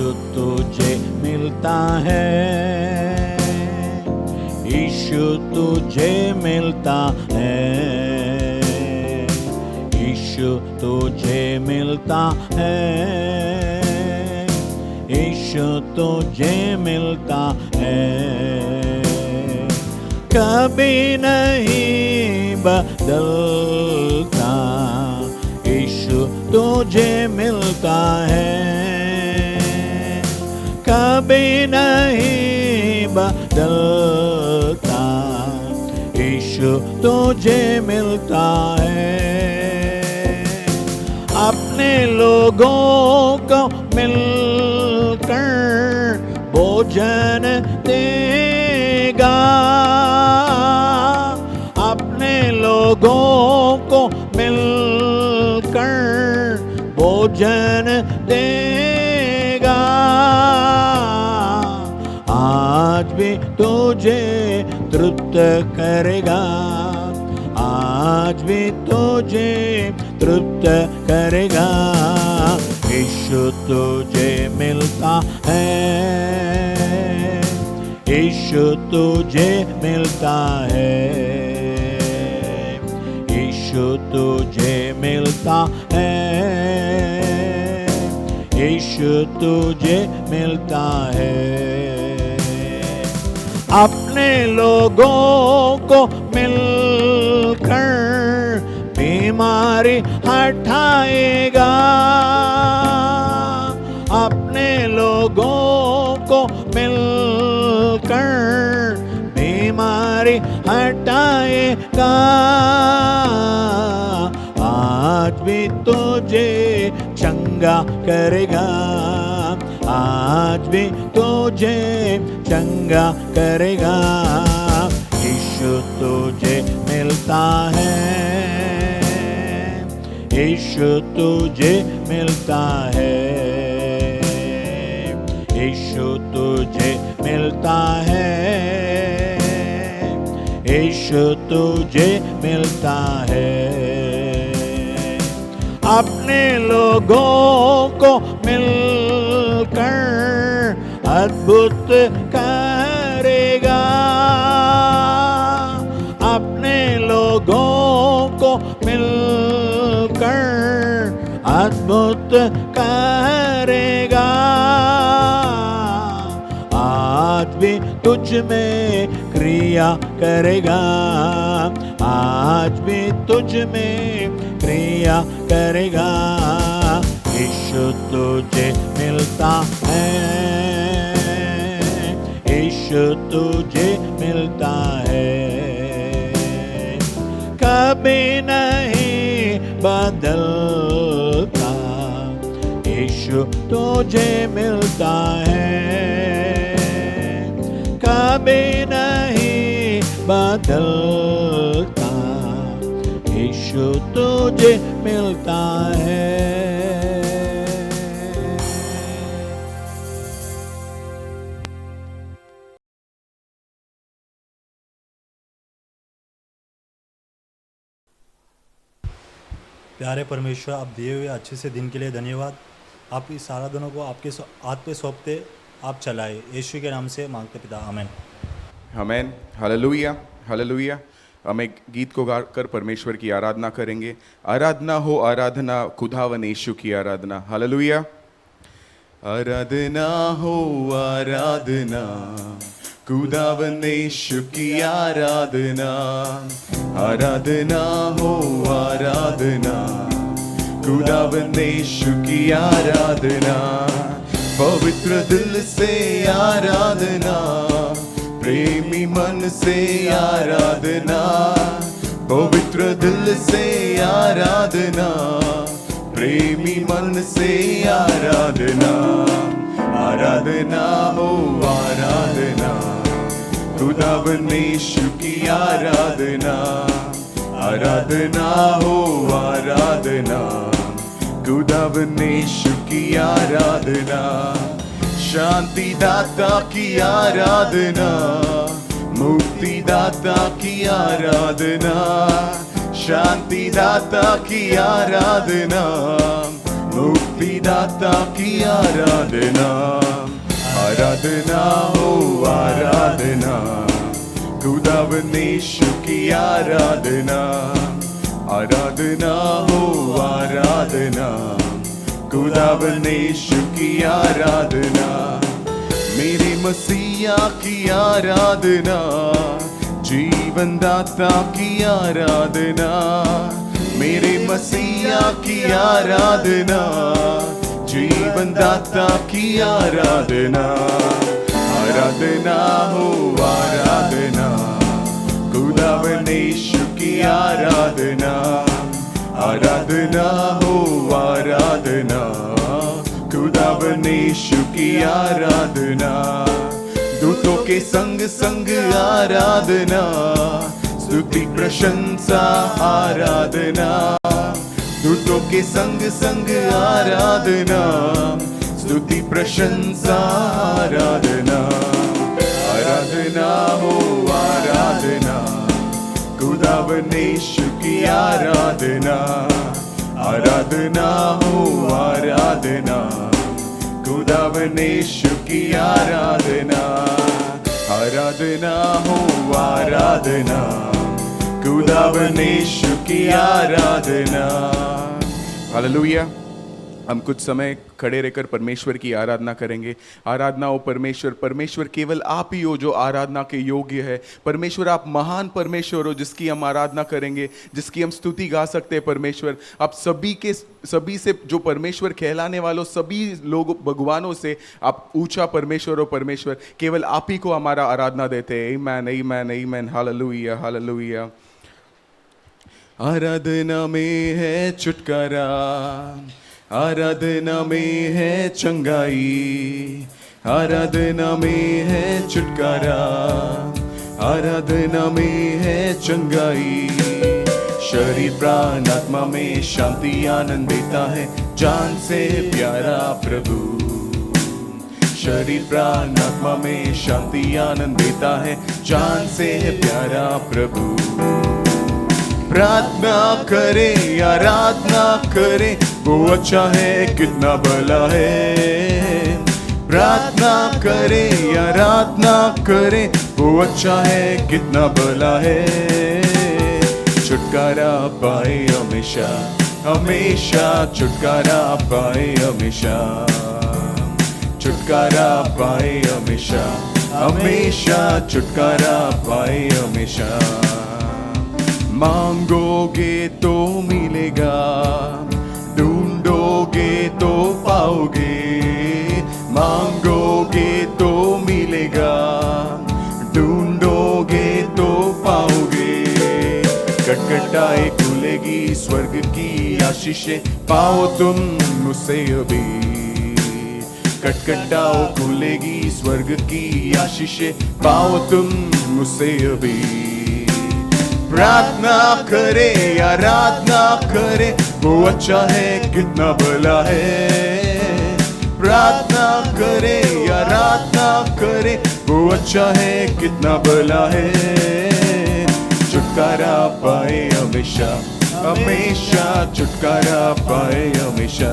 यीशु तुझे मिलता है, यीशु तुझे मिलता है, यीशु तुझे मिलता है, यीशु तुझे मिलता है। कभी नहीं बदलता, यीशु तुझे मिलता है, कभी नहीं बदलता, यीशु तुझे मिलता है। अपने लोगों को मिलकर भोजन देगा, अपने लोगों को मिलकर भोजन देगा। आज भी तुझे तृप्त करेगा, आज भी तुझे तृप्त करेगा। यीशु तुझे मिलता है, यीशु तुझे मिलता है, यीशु तुझे मिलता है, यीशु तुझे मिलता है। अपने लोगों को मिलकर बीमारी हटाएगा, अपने लोगों को मिलकर बीमारी हटाएगा। आज भी तुझे चंगा करेगा, आज भी तुझे चंगा करेगा। यीशु तुझे मिलता है, यीशु तुझे मिलता है, यीशु तुझे मिलता है, यीशु तुझे मिलता है। अपने लोगों को मिलकर अद्भुत करेगा, अपने लोगों को मिलकर अद्भुत करेगा। आज भी तुझ में क्रिया करेगा, आज भी तुझ में क्रिया करेगा। यीशु तुझे मिलता है, यीशु तुझे मिलता है, कभी नहीं बदलता, यीशु तुझे मिलता है, कभी नहीं बदलता, यीशु तुझे मिलता है। प्यारे परमेश्वर, आप दिए हुए अच्छे से दिन के लिए धन्यवाद। आप इस आराधना को आपके हाथ पे सौंपते आप चलाए, यीशु के नाम से मांगते पिता, आमीन। आमीन। Hallelujah, hallelujah. हम एक गीत को गाकर परमेश्वर की आराधना करेंगे। आराधना हो आराधना, खुदावन यीशु की आराधना। हालेलुया। आराधना हो आराधना, खुदावन यीशु की आराधना। आराधना हो आराधना, खुदावन यीशु की आराधना। पवित्र दिल से आराधना, प्रेमी मन से आराधना। पवित्र दिल से आराधना, प्रेमी मन से आराधना। आराधना हो आराधना, खुदावन यीशु की आराधना। आराधना हो आराधना, खुदावन यीशु की आराधना। शांति दाता की आराधना, मुक्ति दाता की आराधना। शांति दाता की आराधना, मुक्तिदाता की आराधना, आराधना हो आराधना, खुदावन यीशु की आराधना, आराधना हो आराधना, खुदावन यीशु की आराधना, मेरे मसीहा की आराधना, जीवन दाता की आराधना, मेरे मसीहा की आराधना, जीवन दाता की आराधना, आराधना हो आराधना, खुदावन यीशु की आराधना, आराधना हो आराधना, खुदावन यीशु की आराधना, दूतों के संग संग आराधना, स्तुति प्रशंसा आराधना, दूतों के संग संग आराधना, स्तुति प्रशंसा आराधना, आराधना हो आराधना, खुदावन यीशु की आराधना, आराधना हो आराधना, खुदावन यीशु की आराधना, आराधना हो आराधना, खुदावन यीशु की आराधना। हालेलुया। हम कुछ समय खड़े रहकर परमेश्वर की आराधना करेंगे। आराधना हो परमेश्वर, परमेश्वर केवल आप ही हो जो आराधना के योग्य है। परमेश्वर आप महान परमेश्वर हो जिसकी हम आराधना करेंगे, जिसकी हम स्तुति गा सकते हैं। परमेश्वर आप सभी से जो परमेश्वर कहलाने वालों सभी लोग भगवानों से आप ऊंचा परमेश्वर हो। परमेश्वर केवल आप ही को हमारा आराधना देते हैं। आमीन आमीन आमीन। Hallelujah hallelujah. आराधना में है छुटकारा, आराधना में है चंगाई, आराधना में है छुटकारा, आराधना में है चंगाई, शरीर प्राण आत्मा में शांति आनंद देता है जान से प्यारा प्रभु, शरीर प्राण आत्मा में शांति आनंद देता है जान से प्यारा प्रभु। प्रार्थना करे आराधना करे वो अच्छा है कितना भला है, प्रार्थना करे आराधना करे वो अच्छा है कितना भला है, छुटकारा पाए हमेशा हमेशा, छुटकारा पाए हमेशा, छुटकारा पाए हमेशा हमेशा, छुटकारा पाए हमेशा। मांगोगे तो मिलेगा, ढूंढोगे तो पाओगे, मांगोगे तो मिलेगा, ढूंढोगे तो पाओगे, खटखटाए खुलेगी स्वर्ग की आशीषें पाओ तुम मुझसे अभी, खटखटाओ खुलेगी स्वर्ग की आशीषें पाओ तुम मुझसे अभी। प्रार्थना करे आराधना करे वो अच्छा है कितना भला है, प्रार्थना करे आराधना करे वो अच्छा है कितना भला है, छुटकारा पाए हमेशा हमेशा, छुटकारा पाए हमेशा,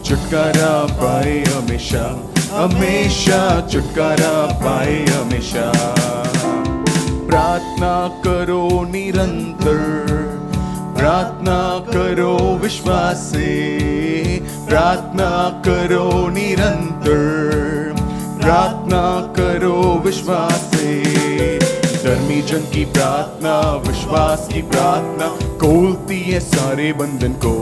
छुटकारा पाए हमेशा हमेशा, छुटकारा पाए हमेशा। प्रार्थना करो निरंतर, प्रार्थना करो विश्वास से, प्रार्थना करो निरंतर, प्रार्थना करो विश्वास से, धर्मी जन की प्रार्थना विश्वास की प्रार्थना खोलती है सारे बंधन को,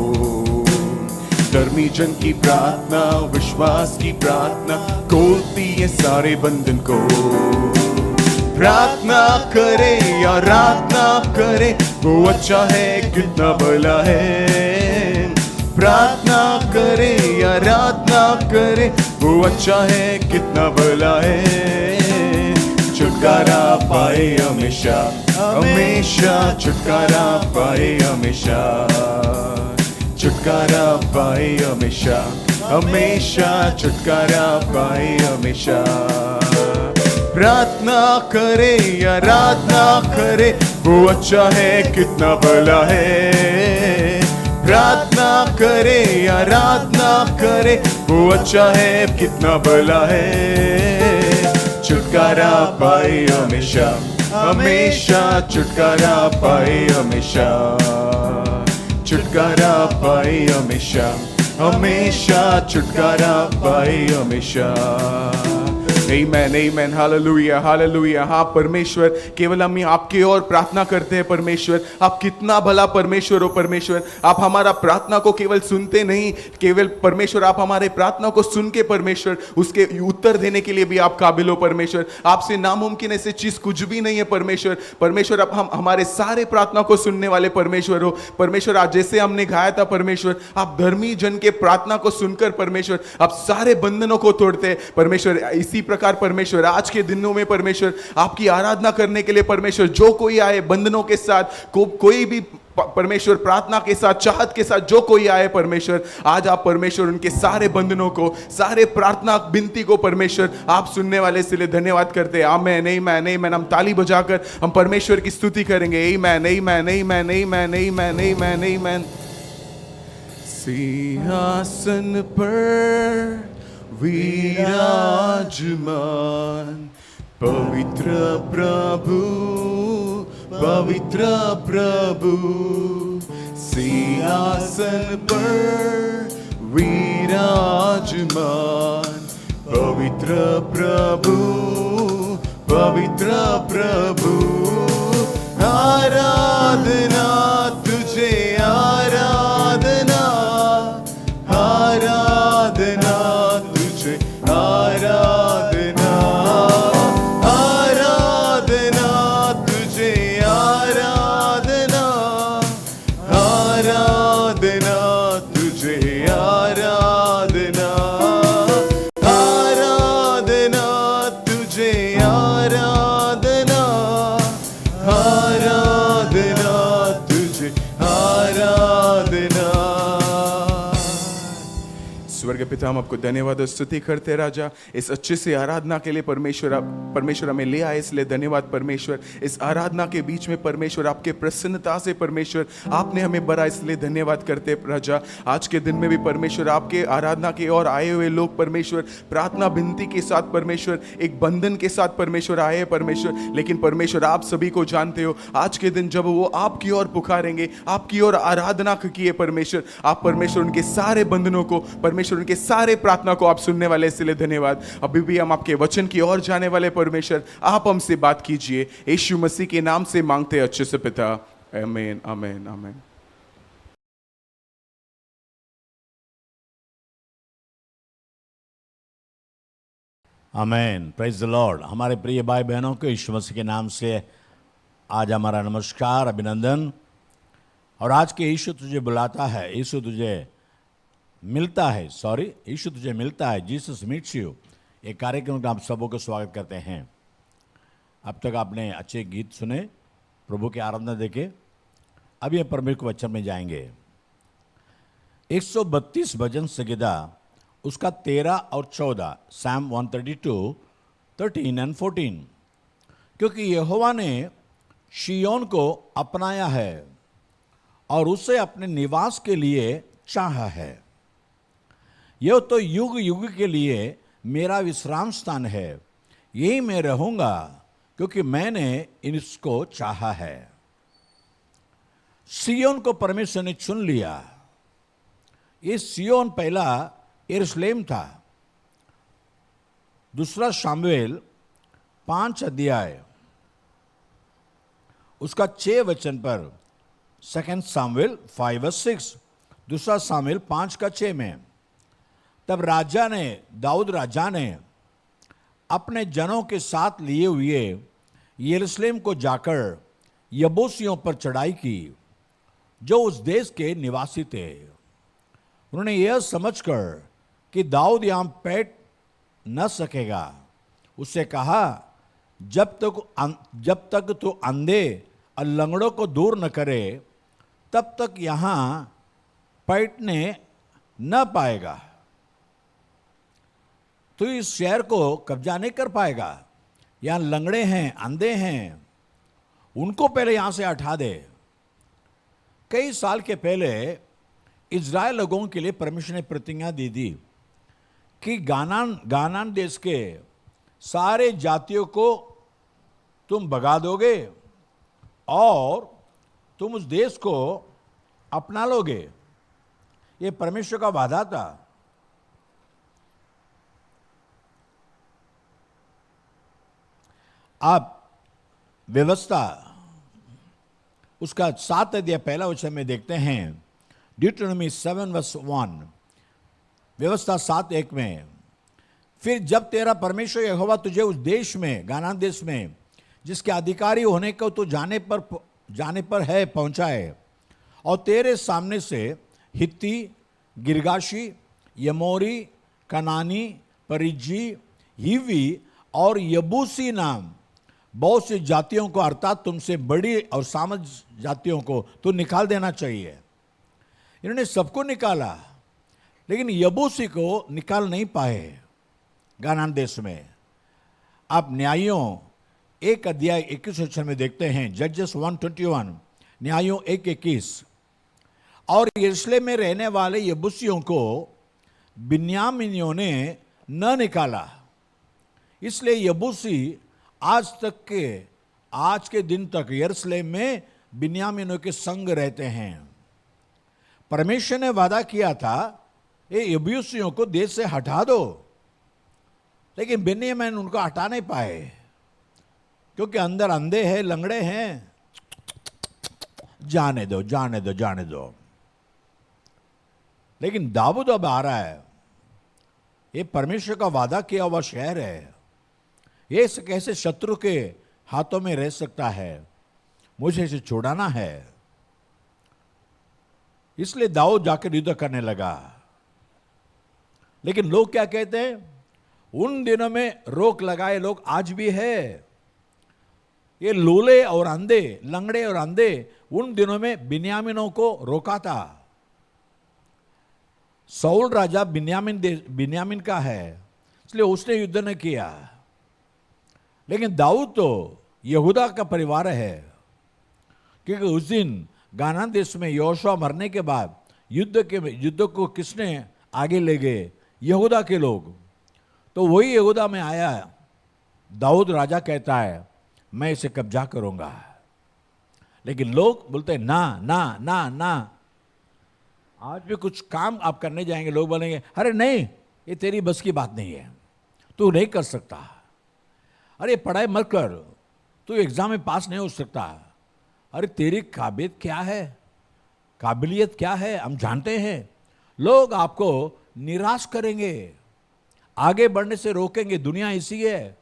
धर्मी जन की प्रार्थना विश्वास की प्रार्थना खोलती है सारे बंधन को। प्रार्थना करे आराधना करे वो अच्छा है कितना भला है, प्रार्थना करे आराधना करे वो अच्छा है कितना भला है, छुटकारा पाए हमेशा हमेशा, छुटकारा पाए हमेशा, छुटकारा पाए हमेशा हमेशा, छुटकारा पाए हमेशा। प्रार्थना करे आराधना करे वो अच्छा है कितना भला है, प्रार्थना करे आराधना करे, वो अच्छा है कितना भला है। छुटकारा पाए हमेशा हमेशा, छुटकारा पाए हमेशा, छुटकारा पाए हमेशा हमेशा, छुटकारा पाए हमेशा। Amen, amen, hallelujah, hallelujah। हाँ परमेश्वर, केवल हम आपकी ओर प्रार्थना करते हैं परमेश्वर। आप कितना भला परमेश्वर हो परमेश्वर। आप हमारा प्रार्थना को केवल सुनते नहीं, केवल परमेश्वर आप हमारे प्रार्थना को सुन के परमेश्वर उसके उत्तर देने के लिए भी आप काबिल हो परमेश्वर। आपसे नामुमकिन ऐसी चीज कुछ भी नहीं है परमेश्वर। परमेश्वर आप हम हमारे सारे प्रार्थना को सुनने वाले परमेश्वर हो परमेश्वर। आज जैसे हमने गाया था परमेश्वर, आप धर्मी जन के प्रार्थना को सुनकर परमेश्वर आप सारे बंधनों को तोड़ते हैं परमेश्वर। इसी प्रकार परमेश्वर आज के दिनों में परमेश्वर आपकी आराधना करने के लिए परमेश्वर जो कोई आए बंधनों के साथ, कोई भी परमेश्वर प्रार्थना के साथ, चाहत के साथ जो कोई आए परमेश्वर, आज आप परमेश्वर उनके सारे बंधनों को, सारे प्रार्थना विनती को परमेश्वर आप सुनने वाले इसलिए धन्यवाद करते हैं। आमेन, आमेन, आमेन। हम ताली बजाकर हम परमेश्वर की स्तुति करेंगे। आमेन, आमेन, आमेन, आमेन, आमेन, आमेन, आमेन। सिंहासन पर विराजमान पवित्र प्रभु, पवित्र प्रभु, सिंहासन पर विराजमान पवित्र प्रभु, पवित्र प्रभु। आराधना तुझे, आराधना, आराधना तुझे, आराधना, आराधना तुझे, आराधना, आराधना तुझे, आराधना, आराधना तुझे, आराधना, आराधना तुझे, आराधना। स्वर्ग पिता, हम आपको धन्यवाद और स्तुति करते राजा, इस अच्छे से आराधना के लिए परमेश्वर। परमेश्वर हमें ले आए इसलिए धन्यवाद परमेश्वर। इस आराधना के बीच में परमेश्वर आपके प्रसन्नता से परमेश्वर आपने हमें भरा इसलिए धन्यवाद करते राजा। आज के दिन में भी परमेश्वर आपके आराधना की ओर आए हुए लोग परमेश्वर प्रार्थना विनती के साथ परमेश्वर एक बंधन के साथ परमेश्वर आए परमेश्वर। लेकिन परमेश्वर आप सभी को जानते हो, आज के दिन जब वो आपकी ओर पुकारेंगे, आपकी ओर आराधना किए परमेश्वर, आप परमेश्वर उनके सारे बंधनों को परमेश्वर उनके सारे प्रार्थना को आप सुनने वाले इसलिए धन्यवाद। अभी भी हम आपके वचन की ओर जाने वाले परमेश्वर, आप हमसे बात कीजिए, यीशु मसीह के नाम से मांगते अच्छे से पिता, आमीन, आमीन, आमीन। आमेन, प्रेज द लॉर्ड। हमारे प्रिय भाई बहनों को यीशु मसीह के नाम से आज हमारा नमस्कार, अभिनंदन। और आज के यीशु तुझे बुलाता है, यीशु तुझे मिलता है, यीशु तुझे मिलता है, जीसस मीट्स यू, एक कार्यक्रम का आप सबों को स्वागत करते हैं। अब तक आपने अच्छे गीत सुने, प्रभु की आराधना देखे। अब ये परमेश्वर के वचन में जाएंगे। 132 भजन संगीता उसका 13 और 14, Psalm 132, 13 and 14। क्योंकि यहोवा ने शियोन को अपनाया है और उसे अपने निवास के लिए चाहा है। यह तो युग युग के लिए मेरा विश्राम स्थान है, यही मैं रहूंगा क्योंकि मैंने इसको चाहा है। सियोन को परमेश्वर ने चुन लिया। ये सियोन पहला यरूशलेम था। दूसरा शामुएल 5 अध्याय उसका 6 वचन पर, 2 सामुएल 5:6, दूसरा सामुएल 5:6 में, तब राजा ने, दाऊद राजा ने अपने जनों के साथ लिए हुए यरूशलेम को जाकर यबूसियों पर चढ़ाई की जो उस देश के निवासी थे। उन्होंने यह समझकर कि दाऊद यहाँ बैठ न सकेगा, उससे कहा, जब तक तू अंधे और लंगड़ों को दूर न करे तब तक यहाँ बैठने न पाएगा। तो इस शहर को कब्जा नहीं कर पाएगा। यहाँ लंगड़े हैं, अंधे हैं, उनको पहले यहाँ से हटा दे। कई साल के पहले इज़राइल लोगों के लिए परमेश्वर ने प्रतिज्ञा दी थी कि गानान देश के सारे जातियों को तुम भगा दोगे और तुम उस देश को अपना लोगे। ये परमेश्वर का वादा था। आप व्यवस्था उसका 7 अध्याय पहला वचन में देखते हैं, ड्यूटेरोनॉमी 7:1, व्यवस्था 7:1 में, फिर जब तेरा परमेश्वर यहोवा तुझे उस देश में, गानान देश में, जिसके अधिकारी होने को तो जाने पर है पहुंचाए, और तेरे सामने से हित्ती, गिरगाशी, यमोरी, कनानी, परिज्जी, हिवी और यबूसी नाम बहुत सी जातियों को, अर्थात तुमसे बड़ी और सामज जातियों को तो निकाल देना चाहिए। इन्होंने सबको निकाला, लेकिन यबूसी को निकाल नहीं पाए गानान देश में। आप न्यायों 1 अध्याय 21 वचन में देखते हैं, जजेस 1:21, न्यायों 1:21, और यरूशलेम में रहने वाले यबूसियों को बिन्यामीनियों ने न निकाला, इसलिए यबूसी आज के दिन तक यरूशलेम में बिन्यामीनों के संग रहते हैं। परमेश्वर ने वादा किया था ये यबूसियों को देश से हटा दो, लेकिन बिन्यामीन उनको हटा नहीं पाए, क्योंकि अंदर अंधे हैं, लंगड़े हैं, जाने दो जाने दो जाने दो। लेकिन दाऊद अब आ रहा है, ये परमेश्वर का वादा किया हुआ शहर है, ये कैसे शत्रु के हाथों में रह सकता है? मुझे इसे छुड़ाना है। इसलिए दाऊद जाकर युद्ध करने लगा। लेकिन लोग क्या कहते हैं? उन दिनों में रोक लगाए लोग आज भी है। ये लूले और अंधे, लंगड़े और अंधे उन दिनों में बिन्यामीनों को रोका था। साउल राजा बिन्यामीन का है, इसलिए उसने युद्ध न किया। लेकिन दाऊद तो यहूदा का परिवार है, क्योंकि उस दिन गानान देश में योशुआ मरने के बाद युद्ध को किसने आगे ले गए? यहूदा के लोग। तो वही यहूदा में आया। दाऊद राजा कहता है मैं इसे कब्जा करूंगा, लेकिन लोग बोलते हैं ना ना ना ना। आज भी कुछ काम आप करने जाएंगे, लोग बोलेंगे अरे नहीं, ये तेरी बस की बात नहीं है, तू नहीं कर सकता, अरे पढ़ाई मत कर, तू एग्जाम में पास नहीं हो सकता, अरे तेरी काबिलियत क्या है, काबिलियत क्या है हम जानते हैं। लोग आपको निराश करेंगे, आगे बढ़ने से रोकेंगे। दुनिया इसी है,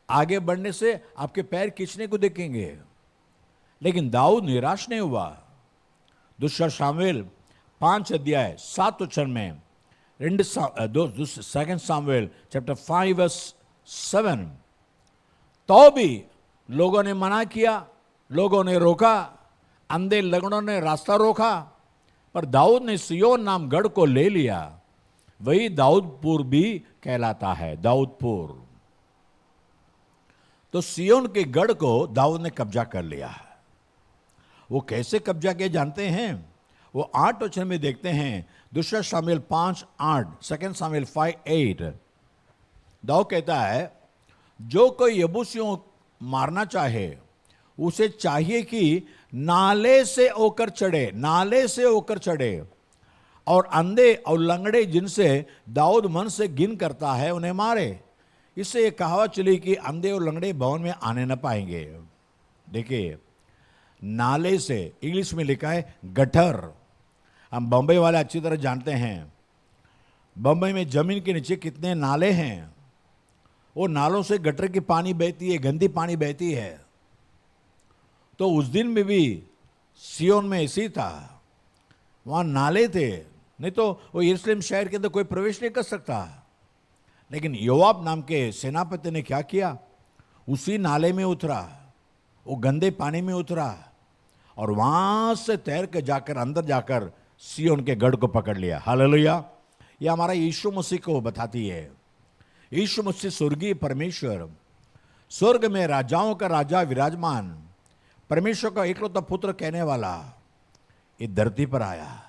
आगे बढ़ने से आपके पैर खींचने को देखेंगे। लेकिन दाऊद निराश नहीं हुआ। दूसरा शामुएल 5 अध्याय 7 वचन में, 2 सामुएल चैप्टर 5:7, तो भी लोगों ने मना किया, लोगों ने रोका, अंधे लंगड़ों ने रास्ता रोका, पर दाऊद ने सिय्योन नाम गढ़ को ले लिया। वही दाऊदपुर भी कहलाता है, दाऊदपुर। तो सिय्योन के गढ़ को दाऊद ने कब्जा कर लिया। वो कैसे कब्जा किया जानते हैं? वो 8 वचन में देखते हैं, दूसरा शामुएल 5:8, 2 सामुएल 5:8। दाऊद कहता है जो कोई यबूसियों मारना चाहे उसे चाहिए कि नाले से होकर चढ़े, नाले से होकर चढ़े, और अंधे और लंगड़े जिनसे दाऊद मन से गिन करता है उन्हें मारे। इससे ये कहावत चली कि अंधे और लंगड़े भवन में आने न पाएंगे। देखिए, नाले से इंग्लिश में लिखा है गटर। हम बम्बई वाले अच्छी तरह जानते हैं, बम्बई में जमीन के नीचे कितने नाले हैं। वो नालों से गटर की पानी बहती है, गंदी पानी बहती है। तो उस दिन में भी सिय्योन में ऐसी था, वहाँ नाले थे, नहीं तो वो यरूशलेम शहर के अंदर कोई प्रवेश नहीं कर सकता। लेकिन योआब नाम के सेनापति ने क्या किया? उसी नाले में उतरा, वो गंदे पानी में उतरा, और वहाँ से तैर के जाकर अंदर जाकर सिय्योन के गढ़ को पकड़ लिया। हालेलुया! ये हमारा यीशु मसीह को बताती है। यीशु मसीह स्वर्गीय परमेश्वर, स्वर्ग में राजाओं का राजा विराजमान, परमेश्वर का इकलौता पुत्र कहने वाला, ये धरती पर आया।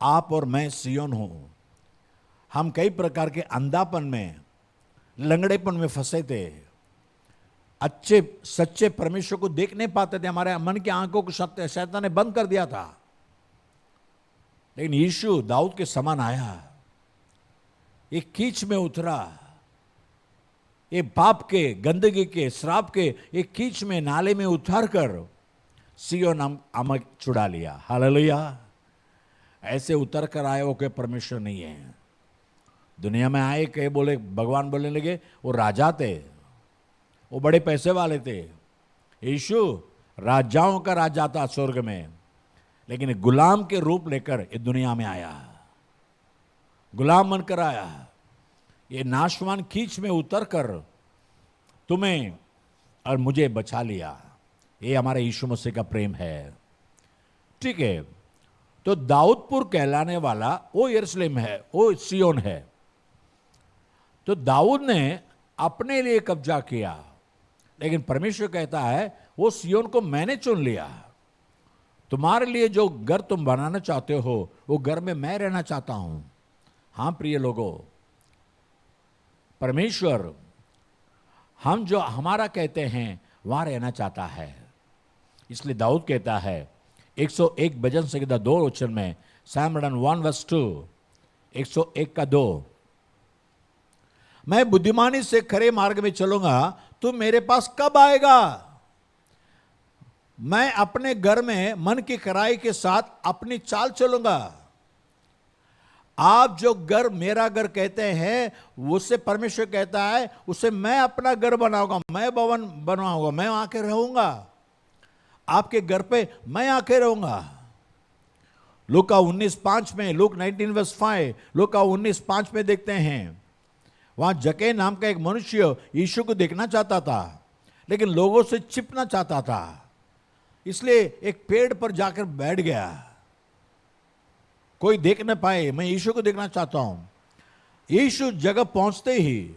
आप और मैं सियोन हूं। हम कई प्रकार के अंधापन में, लंगड़ेपन में फंसे थे। अच्छे सच्चे परमेश्वर को देख नहीं पाते थे। हमारे मन की आंखों को शैतान ने बंद कर दिया था। लेकिन यीशु दाऊद के समान आया, एक कीच में उतरा, ये पाप के, गंदगी के, श्राप के एक कीच में, नाले में उतार कर सियोन हम छुड़ा लिया। हालेलुया। ऐसे उतर कर आए वो कोई परमेश्वर नहीं है। दुनिया में आए कहे बोले, भगवान बोलने लगे वो राजा थे, वो बड़े पैसे वाले थे। यीशु राजाओं का राजा था स्वर्ग में, लेकिन गुलाम के रूप लेकर ये दुनिया में आया, गुलाम बनकर आया। ये नाशवान कीच में उतर कर तुम्हें और मुझे बचा लिया। ये हमारे यीशु मसीह का प्रेम है। ठीक है, तो दाऊदपुर कहलाने वाला वो यरूशलेम है, वो सियोन है। तो दाऊद ने अपने लिए कब्जा किया, लेकिन परमेश्वर कहता है वो सियोन को मैंने चुन लिया। तुम्हारे लिए जो घर तुम बनाना चाहते हो वो घर में मैं रहना चाहता हूं। हाँ प्रिय लोगों, परमेश्वर हम जो हमारा कहते हैं वहां रहना चाहता है। इसलिए दाऊद कहता है 101 भजन संहिता 2 वचन में, Psalm 1 verse 2, 101 का 2, मैं बुद्धिमानी से खरे मार्ग में चलूंगा, तू मेरे पास कब आएगा? मैं अपने घर में मन की खराई के साथ अपनी चाल चलूंगा। आप जो घर मेरा घर कहते हैं, उससे परमेश्वर कहता है उसे मैं अपना घर बनाऊंगा, मैं भवन बनाऊंगा, मैं आके रहूंगा आपके घर पे, मैं आके रहूंगा। लूका 19:5 में, लूक 19:5, लूका 19:5 में देखते हैं, वहां जके नाम का एक मनुष्य यीशु को देखना चाहता था, लेकिन लोगों से छिपना चाहता था, इसलिए एक पेड़ पर जाकर बैठ गया। कोई देख न पाए, मैं यीशु को देखना चाहता हूं। यीशु जगह पहुंचते ही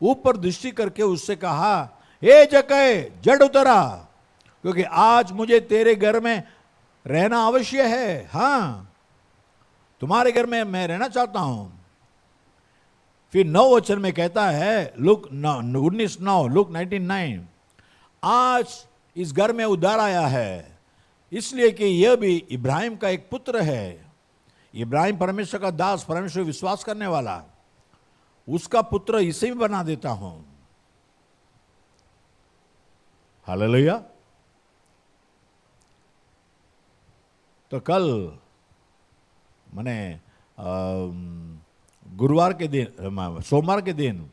ऊपर दृष्टि करके उससे कहा, हे जके, जड़ उतरा, क्योंकि आज मुझे तेरे घर में रहना अवश्य है। हां, तुम्हारे घर में मैं रहना चाहता हूं। फिर 9 वचन में कहता है, लूक 19:9, लूक 19:9, आज इस घर में उद्धार आया है, इसलिए कि यह भी इब्राहिम का एक पुत्र है। इब्राहिम परमेश्वर का दास, परमेश्वर विश्वास करने वाला, उसका पुत्र इसे भी बना देता हूं। हालेलुया। तो कल मैंने गुरुवार के दिन, सोमवार के दिन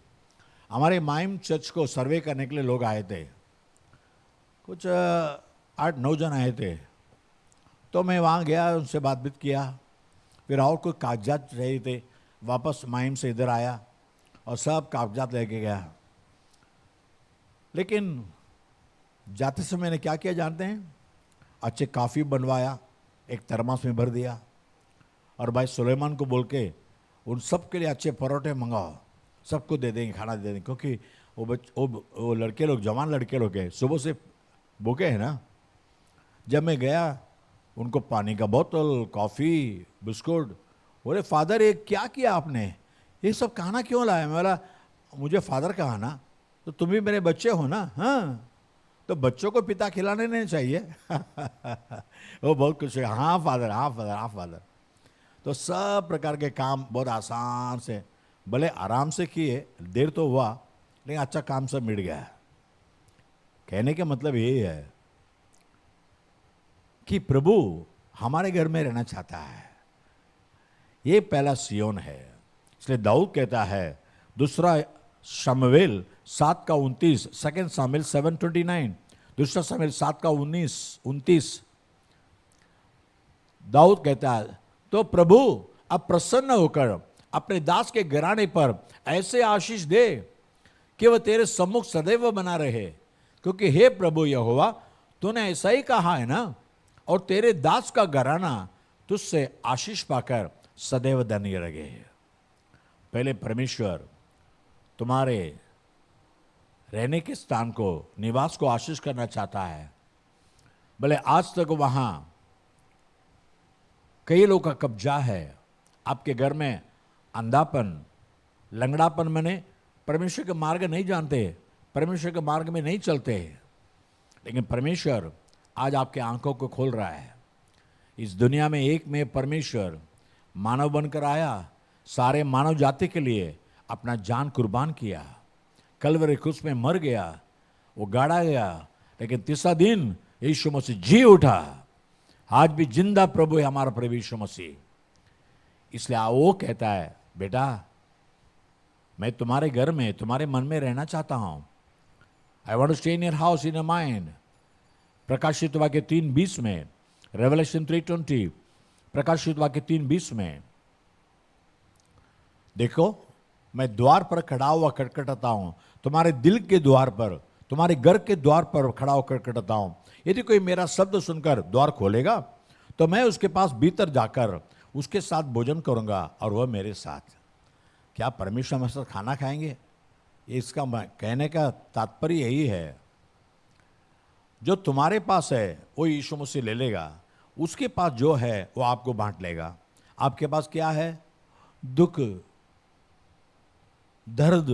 हमारे माइम चर्च को सर्वे करने के लिए लोग आए थे। कुछ 8-9 जन आए थे। तो मैं वहाँ गया, उनसे बातचीत किया, फिर और कोई कागजात रहे थे, वापस माइम से इधर आया और सब कागजात लेके गया। लेकिन जाते समय मैंने क्या किया जानते हैं? अच्छे काफ़ी बनवाया, एक थर्मास में भर दिया, और भाई सुलेमान को बोल के उन सब के लिए अच्छे परोठे मंगाओ, सबको दे देंगे, खाना दे देंगे, क्योंकि वो लड़के लोग, जवान लड़के लोग हैं, सुबह से भूखे हैं ना। जब मैं गया, उनको पानी का बोतल, कॉफ़ी, बिस्कुट, बोले फादर ये क्या किया आपने, ये सब खाना क्यों लाया? मैं बोला मुझे फादर कहा ना, तो तुम भी मेरे बच्चे हो ना। हाँ, तो बच्चों को पिता खिलाने नहीं चाहिए। वो बहुत खुश है, हाँ फादर, हाँ फादर, हाँ फादर। तो सब प्रकार के काम बहुत आसान से, भले आराम से किए, देर तो हुआ, लेकिन अच्छा काम सब मिट गया। कहने का मतलब यही है कि प्रभु हमारे घर में रहना चाहता है। ये पहला सियोन है। इसलिए दाऊद कहता है, दूसरा शमूएल 7:29, 2 Samuel 7:29, दूसरा शमूएल 7:29, दाऊद कहता है, तो प्रभु अब प्रसन्न होकर अपने दास के घराने पर ऐसे आशीष दे कि वह तेरे सम्मुख सदैव बना रहे, क्योंकि हे प्रभु यहोवा, तूने ऐसा ही कहा है ना, और तेरे दास का घराना तुझसे आशीष पाकर सदैव धन्य रहे। पहले परमेश्वर तुम्हारे रहने के स्थान को, निवास को आशीष करना चाहता है। भले आज तक वहां कई लोग का कब्जा है आपके घर में। अंधापन, लंगड़ापन, मैंने परमेश्वर के मार्ग नहीं जानते, परमेश्वर के मार्ग में नहीं चलते। लेकिन परमेश्वर आज आपके आंखों को खोल रहा है। इस दुनिया में एक में परमेश्वर मानव बनकर आया, सारे मानव जाति के लिए अपना जान कुर्बान किया, कलवरी क्रूस में मर गया, वो गाड़ा गया, लेकिन तीसरा दिन यीशु मसीह जी उठा। आज भी जिंदा प्रभु है हमारा प्रभु यीशु मसीह। इसलिए वो कहता है, बेटा मैं तुम्हारे घर में, तुम्हारे मन में रहना चाहता हूं। I want to stay in your house, in your mind. प्रकाशित वाक्य 3:20 में, रेवलेशन 3:20, प्रकाशित वाक्य 3:20 में, देखो मैं द्वार पर खड़ा हुआ खटखटाता हूं, तुम्हारे दिल के द्वार पर, तुम्हारे घर के द्वार पर खड़ा होकर खटखटाता हूं। यदि कोई मेरा शब्द सुनकर द्वार खोलेगा तो मैं उसके पास भीतर जाकर उसके साथ भोजन करूंगा और वह मेरे साथ। क्या परमेश्वर हमारे साथ खाना खाएंगे? इसका कहने का तात्पर्य यही है, जो तुम्हारे पास है वो यीशु मसीह ले लेगा, उसके पास जो है वो आपको बांट लेगा। आपके पास क्या है? दुख, दर्द,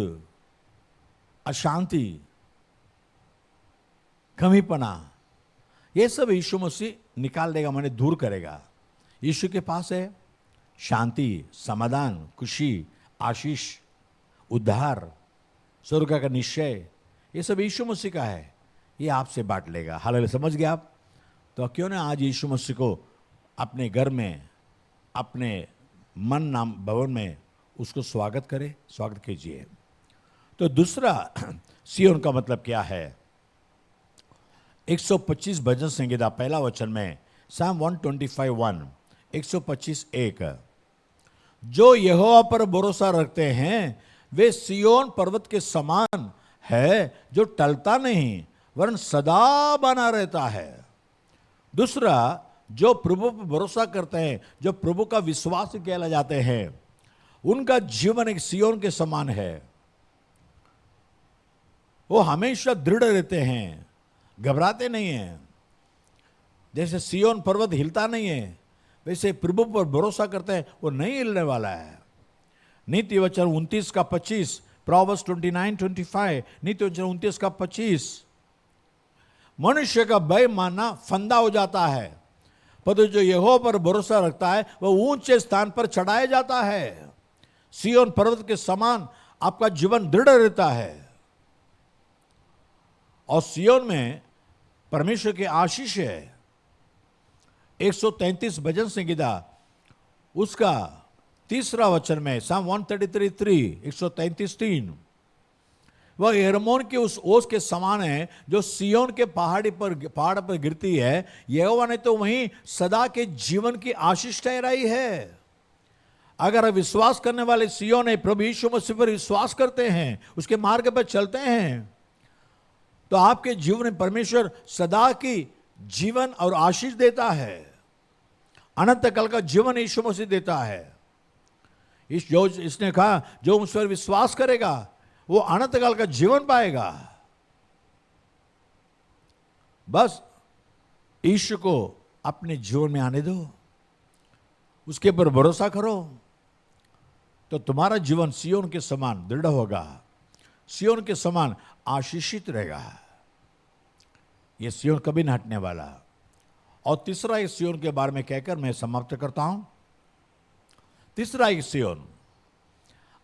अशांति, कमीपना, ये सब यीशु मसीह निकाल देगा, माने दूर करेगा। यीशु के पास है शांति, समाधान, खुशी, आशीष, उद्धार, स्वर्ग का निश्चय, ये सब यीशु मसीह का है, ये आपसे बांट लेगा। हालेलुया, समझ गए आप? तो क्यों ना आज यीशु मसीह को अपने घर में, अपने मन नाम भवन में उसको स्वागत करें, स्वागत कीजिए। तो दूसरा सियोन का मतलब क्या है? 125 भजन संहिता पहला वचन में, Psalm 125:1, 125:1, जो यहोवा पर भरोसा रखते हैं वे सियोन पर्वत के समान है, जो टलता नहीं वरन सदा बना रहता है। दूसरा, जो प्रभु पर भरोसा करते हैं, जो प्रभु का विश्वास किया जाते हैं, उनका जीवन एक सियोन के समान है। वो हमेशा दृढ़ रहते हैं, घबराते नहीं हैं। जैसे सियोन पर्वत हिलता नहीं है, वैसे प्रभु पर भरोसा करते हैं, वो नहीं हिलने वाला है। नीति वचन 29:25, Proverbs 29:25, नीति वचन 29:25, मनुष्य का भय मानना फंदा हो जाता है, पर जो यहोवा पर भरोसा रखता है वह ऊंचे स्थान पर चढ़ाया जाता है। सियोन पर्वत के समान आपका जीवन दृढ़ रहता है। और सियोन में परमेश्वर की आशीष है। 133 भजन संहिता उसका तीसरा वचन में, Psalm 133:3, 133:3, वह हेर्मोन के उस ओस के समान है जो सियोन के पहाड़ पर गिरती है। यहोवा ने तो वहीं सदा के जीवन की आशीष ठहराई है। अगर विश्वास करने वाले सियोन है, प्रभु यीशु मसीह पर विश्वास करते हैं, उसके मार्ग पर चलते हैं, तो आपके जीवन में परमेश्वर सदा की जीवन और आशीष देता है। अनंत काल का जीवन यीशु मसीह देता है। इसने कहा, जो उस पर विश्वास करेगा वो अनंत काल का जीवन पाएगा। बस यीशु को अपने जीवन में आने दो, उसके पर भरोसा करो, तो तुम्हारा जीवन सियोन के समान दृढ़ होगा, सियोन के समान आशीषित रहेगा। यह सियोन कभी न हटने वाला। और तीसरा इस सियोन के बारे में कहकर मैं समाप्त करता हूं। तीसरा एक सियोन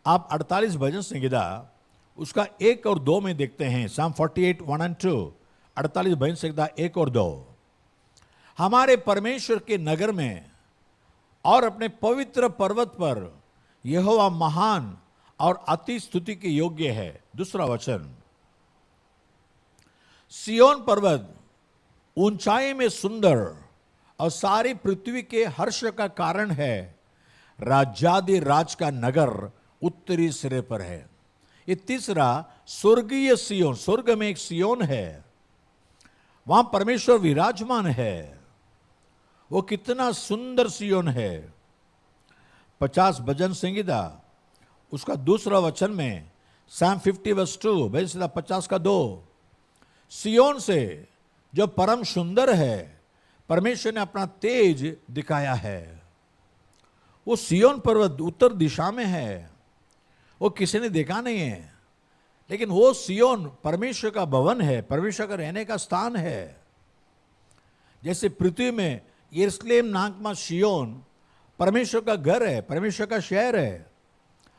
आप 48 भजन संहिता उसका 1 और 2 में देखते हैं। Psalm 48:1 and 2, 48 भजन संहिता 1 और 2, हमारे परमेश्वर के नगर में और अपने पवित्र पर्वत पर यहोवा महान और अति स्तुति के योग्य है। दूसरा वचन, सियोन पर्वत ऊंचाई में सुंदर और सारी पृथ्वी के हर्ष का कारण है। राजादि राज का नगर उत्तरी सिरे पर है। ये तीसरा स्वर्गीय सियोन, स्वर्ग में एक सियोन है, वहां परमेश्वर विराजमान है। वो कितना सुंदर सियोन है। 50 भजन संहिता उसका दूसरा वचन में, Psalm 50:2, भजन संहिता 50:2, सियोन से जो परम सुंदर है परमेश्वर ने अपना तेज दिखाया है। वो सियोन पर्वत उत्तर दिशा में है, वो किसी ने देखा नहीं है, लेकिन वो सियोन परमेश्वर का भवन है, परमेश्वर का रहने का स्थान है। जैसे पृथ्वी में यरूशलेम नाम सियोन परमेश्वर का घर है, परमेश्वर का शहर है।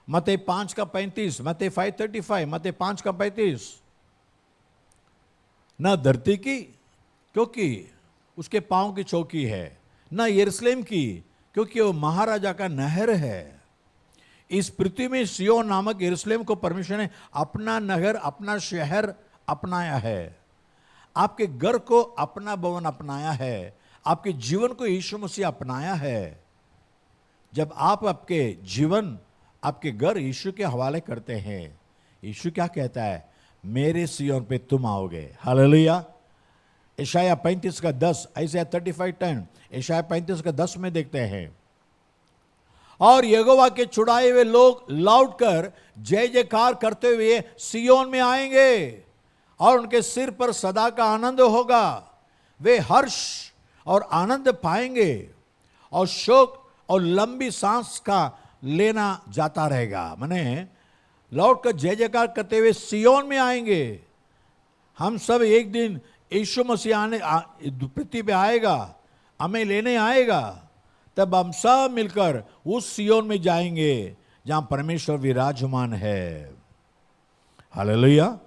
मत्ती 5:35, मत्ती 5:35, मत्ती 5:35। न धरती की क्योंकि उसके पांव की चौकी है, न यरूशलेम की क्योंकि वो महाराजा का नहर है। इस पृथ्वी में सियोन नामक यरूशलेम को परमेश्वर ने अपना नगर, अपना शहर अपनाया है। आपके घर को अपना भवन अपनाया है, आपके जीवन को यीशु मसीह अपनाया है। जब आप आपके जीवन, आपके घर यीशु के हवाले करते हैं, यीशु क्या कहता है? मेरे सियोन पे तुम आओगे। हालेलुया। यशायाह 35:10, आइज़ाया 35:10, यशायाह 35:10 में देखते हैं, और यहोवा के छुड़ाए हुए लोग लौट कर जय जयकार करते हुए सियोन में आएंगे और उनके सिर पर सदा का आनंद होगा। वे हर्ष और आनंद पाएंगे और शोक और लंबी सांस का लेना जाता रहेगा। माने लौट कर जय जयकार करते हुए सियोन में आएंगे। हम सब एक दिन यीशु मसीह आने पृथ्वी पे आएगा, हमें लेने आएगा, तब हम सब मिलकर उस सियोन में जाएंगे जहां परमेश्वर विराजमान है। हालेलुया।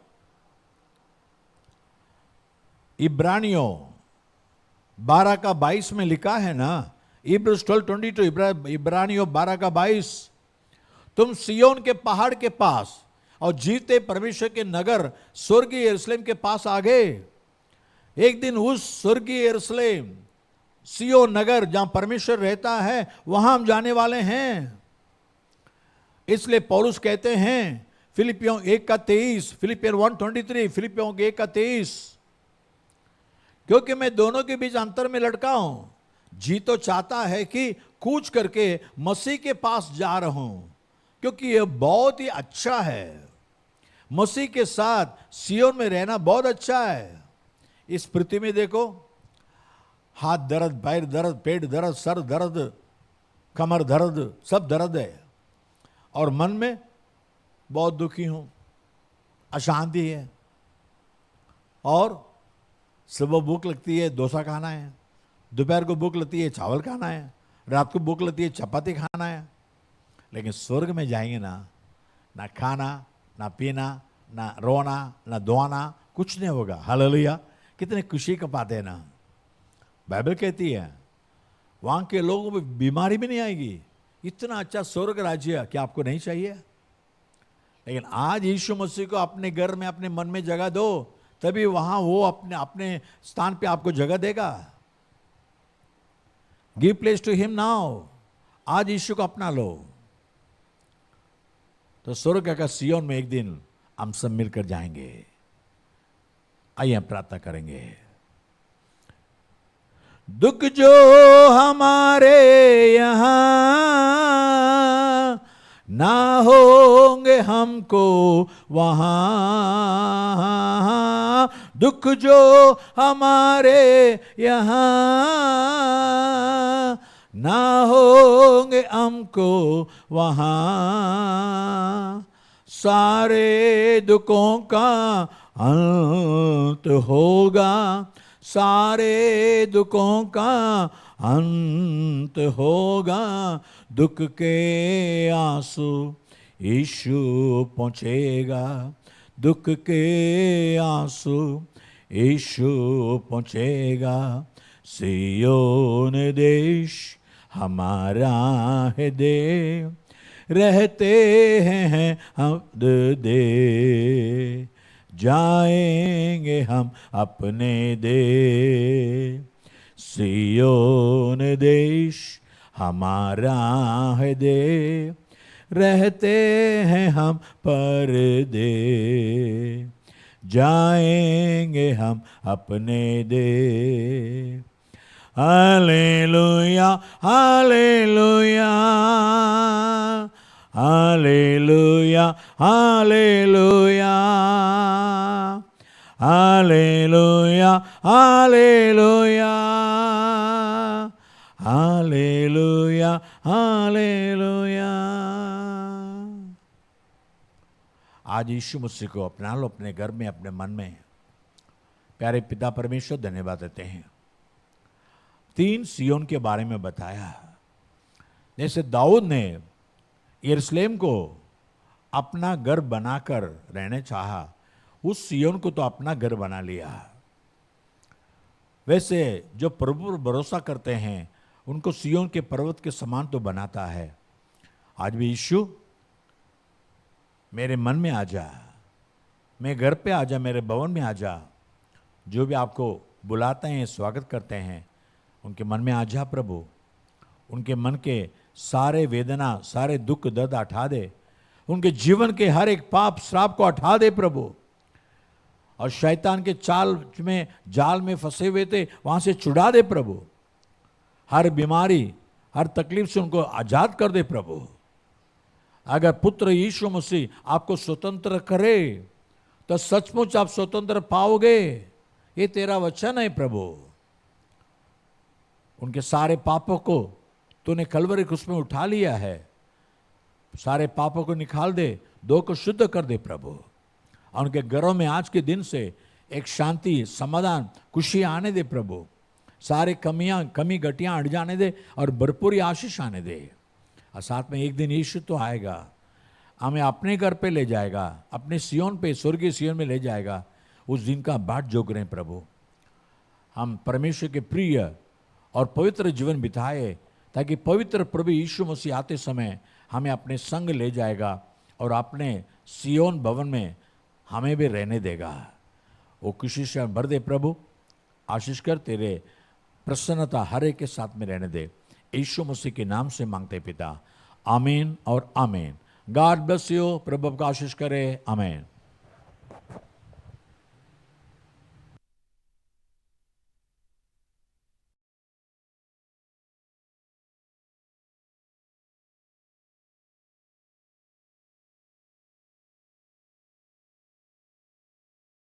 इब्रानियों 12:22 में लिखा है ना, Hebrews 12:22, इब्रानियों 12:22, तुम सियोन के पहाड़ के पास और जीते परमेश्वर के नगर स्वर्गीय यरूशलेम के पास आ गए। एक दिन उस स्वर्गीय यरूशलेम, सियोन नगर जहां परमेश्वर रहता है, वहां हम जाने वाले हैं। इसलिए पौलुस कहते हैं फिलिपियों 1:23, फिलिपियन 1:23, फिलिपियों 1:23, क्योंकि मैं दोनों के बीच अंतर में लटका हूं, जी तो चाहता है कि कूच करके मसीह के पास जा रहा हूं, क्योंकि यह बहुत ही अच्छा है। मसीह के साथ सियोन में रहना बहुत अच्छा है। इस पृथ्वी में देखो, हाथ दर्द, पैर दर्द, पेट दर्द, सर दर्द, कमर दर्द, सब दर्द है, और मन में बहुत दुखी हूं, अशांति है, और सुबह भूख लगती है डोसा खाना है, दोपहर को भूख लगती है चावल खाना है, रात को भूख लगती है चपाती खाना है। लेकिन स्वर्ग में जाएंगे ना खाना, ना पीना, ना रोना, ना धोना, कुछ नहीं होगा। हालेलुया। कितने खुशी का बात है ना। बाइबल कहती है वहां के लोगों में बीमारी भी नहीं आएगी। इतना अच्छा स्वर्ग राज्य क्या आपको नहीं चाहिए? लेकिन आज यीशु मसीह को अपने घर में, अपने मन में जगह दो, तभी वहां वो अपने अपने स्थान पे आपको जगह देगा। Give place to him now. आज यीशु को अपना लो, तो स्वर्ग का सियोन में एक दिन हम सब मिलकर जाएंगे। आइए हम प्रार्थना करेंगे। दुख जो हमारे यहां ना होंगे हमको वहां, दुख जो हमारे यहां ना होंगे हमको वहां, सारे दुखों का अंत होगा, सारे दुखों का अंत होगा। दुख के आंसू यीशु पहुँचेगा, दुख के आंसू यीशु पहुँचेगा। सियोन देश हमारा है देश, रहते हैं हम दे, जाएंगे हम अपने देश। सियोन देश हमारा है देश, रहते हैं हम परदेश, जाएंगे हम अपने देश। Hallelujah hallelujah hallelujah hallelujah hallelujah hallelujah hallelujah hallelujah. आज यीशु मसीह को अपना लो अपने घर में, अपने मन में। प्यारे पिता परमेश्वर, धन्यवाद देते हैं। 3 सियोन के बारे में बताया। जैसे दाऊद ने यरूशलेम को अपना घर बनाकर रहने चाहा, उस सियोन को तो अपना घर बना लिया। वैसे जो प्रभु पर भरोसा करते हैं उनको सियोन के पर्वत के समान तो बनाता है। आज भी यीशु मेरे मन में आ जा, मेरे घर पे आ जा, मेरे भवन में आ जा। जो भी आपको बुलाते हैं, स्वागत करते हैं, उनके मन में आ जा प्रभु। उनके मन के सारे वेदना, सारे दुख दर्द हटा दे। उनके जीवन के हर एक पाप श्राप को हटा दे प्रभु। और शैतान के जाल में फंसे हुए थे, वहां से छुड़ा दे प्रभु। हर बीमारी, हर तकलीफ से उनको आजाद कर दे प्रभु। अगर पुत्र यीशु मसीह आपको स्वतंत्र करे तो सचमुच आप स्वतंत्र पाओगे। ये तेरा वचन है प्रभु। उनके सारे पापों को तूने कलवरी क्रूस में उठा लिया है। सारे पापों को निकाल दे, दो को शुद्ध कर दे प्रभु। और उनके घरों में आज के दिन से एक शांति, समाधान, खुशी आने दे प्रभु। सारे कमी घटियां हट जाने दे और भरपूरी आशीष आने दे। और साथ में एक दिन यीशु तो आएगा, हमें अपने घर पे ले जाएगा, अपने सियोन पे, स्वर्गीय सियोन में ले जाएगा। उस दिन का बाट जोग रहे प्रभु। हम परमेश्वर के प्रिय और पवित्र जीवन बिताए, ताकि पवित्र प्रभु यीशु मसीह आते समय हमें अपने संग ले जाएगा और अपने सियोन भवन में हमें भी रहने देगा। वो खुशी से भर दे प्रभु। आशीष कर, तेरे प्रसन्नता हर एक के साथ में रहने दे। यीशु मसीह के नाम से मांगते पिता, आमीन और आमीन। God bless you. प्रभु आपको आशीष करे। आमीन।